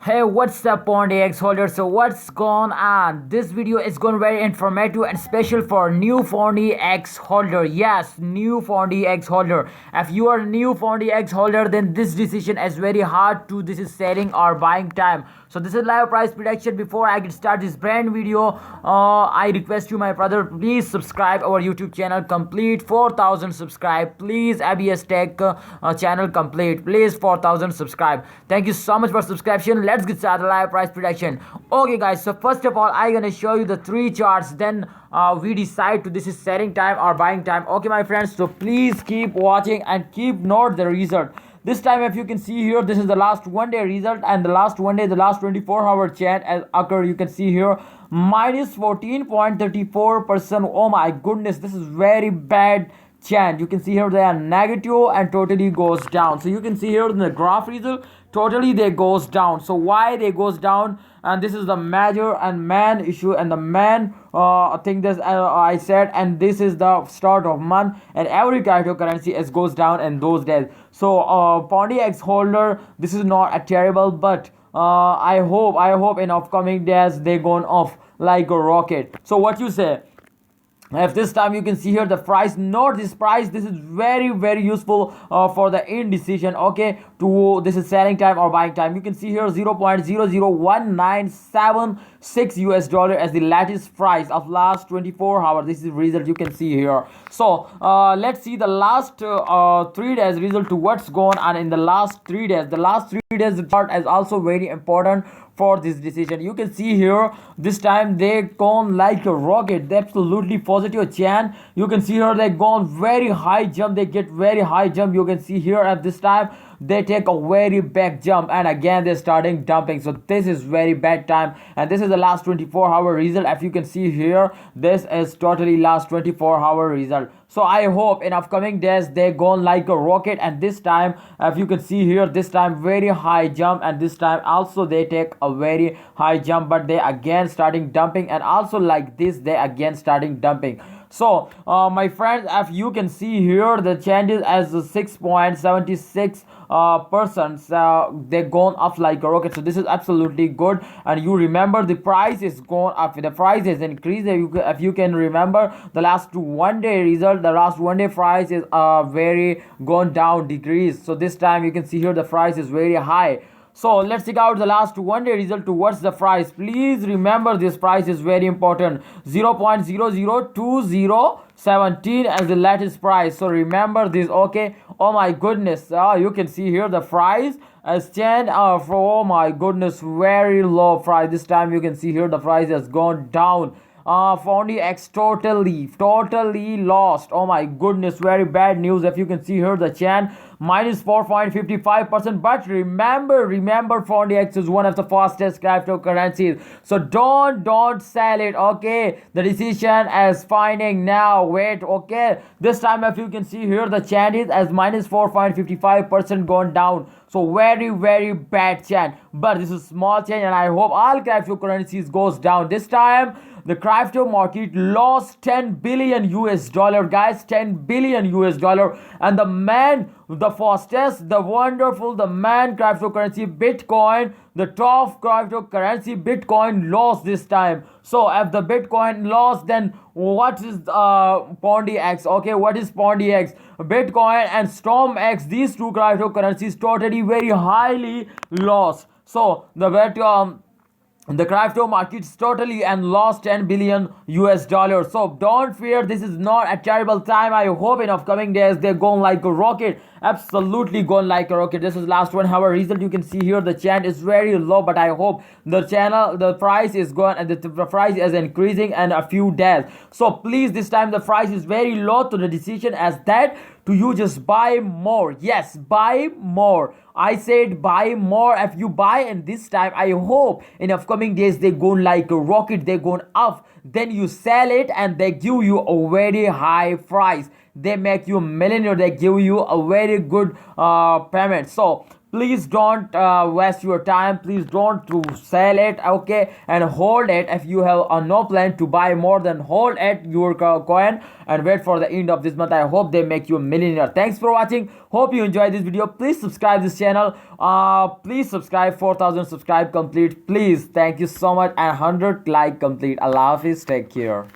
Hey, what's up, Pundi X holder? So, what's going on? This video is going to be very informative and special for new Pundi X holder. Yes, new Pundi X holder. If you are new Pundi X holder, then this decision is very hard to. This is selling or buying time. So, this is live price prediction. Before I get start this brand video, I request you, my brother, please subscribe our YouTube channel. Complete 4,000 subscribe. Please, ABS Tech channel complete. Please 4,000 subscribe. Thank you so much for subscription. Let's get started live price prediction. Okay, guys, so first of all, I'm gonna show you the three charts, then we decide to this is selling time or buying time. Okay, my friends, so please keep watching and keep note the result. This time, if you can see here, this is the last 1 day result, and the last 1 day, the last 24-hour chart as occur, you can see here minus 14.34%. Oh my goodness, this is very bad chant. You can see here they are negative and totally goes down. So you can see here in the graph result, totally they goes down. So why they goes down? And this is the major and main issue and the main thing that I said, and this is the start of month, and every cryptocurrency is goes down in those days. So Pundi X holder, this is not a terrible, but I hope in upcoming days they gone off like a rocket. So what you say? If this time you can see here the price, note this price, this is very useful for the indecision. Okay, to this is selling time or buying time. You can see here 0.001976 US dollar as the latest price of last 24 hours. This is result you can see here. So let's see the last 3 days result to what's going on in the last 3 days. The last 3 days chart is also very important for this decision. You can see here this time they gone like a rocket. They absolutely positive chance. You can see here they gone very high jump. They get very high jump. You can see here at this time they take a very back jump, and again they're starting dumping. So this is very bad time, and this is the last 24-hour result. If you can see here, this is totally last 24-hour result. So I hope in upcoming days they go like a rocket, and this time if you can see here, this time very high jump, and this time also they take a very high jump, but they again starting dumping, and also like this they again starting dumping. So my friends, if you can see here the changes as 6.76 persons, they gone up like a rocket. So this is absolutely good, and you remember the price is gone up, the price is increased. If you can remember the last 1 day result, the last 1 day price is very gone down, decreased. So this time you can see here the price is very high. So let's check out the last 1 day result towards the price. Please remember this price is very important. 0.002017 as the latest price. So remember this, okay? Oh my goodness. You can see here the price as 10 oh my goodness, very low price. This time you can see here the price has gone down. Pundi X totally lost. Oh my goodness, very bad news. If you can see here the chant minus 4.55%, but remember Pundi X is one of the fastest cryptocurrencies, so don't sell it. Okay, the decision is finding now. Wait, okay, this time if you can see here the chant is as minus 4.55% gone down. So very bad chant, but this is small change, and I hope all cryptocurrencies goes down. This time the crypto market lost 10 billion US dollar, guys, 10 billion US dollar, and the fastest, the wonderful, the man cryptocurrency Bitcoin, the top cryptocurrency Bitcoin lost this time. So if the Bitcoin lost, then what is Pundi X? Okay, what is Pundi X? Bitcoin and Storm X, these two cryptocurrencies totally very highly lost. So the crypto markets totally and lost 10 billion US dollars. So don't fear, this is not a terrible time. I hope in upcoming days they're going like a rocket, absolutely going like a rocket. This is last 1 hour result. You can see here the chant is very low, but I hope the price is going, and the price is increasing in a few days. So please, this time the price is very low, to the decision as that to you just buy more. Yes, buy more. I said buy more. If you buy in this time, I hope in upcoming days they go like a rocket, they go up, then you sell it and they give you a very high price. They make you a millionaire, they give you a very good payment. So please don't waste your time. Please don't to sell it, okay, and hold it. If you have no plan to buy more, than hold it your coin and wait for the end of this month. I hope they make you a millionaire. Thanks for watching. Hope you enjoyed this video. Please subscribe this channel. Please subscribe. 4,000 subscribe complete, please. Thank you so much. And 100 like complete. Allah Hafiz, take care.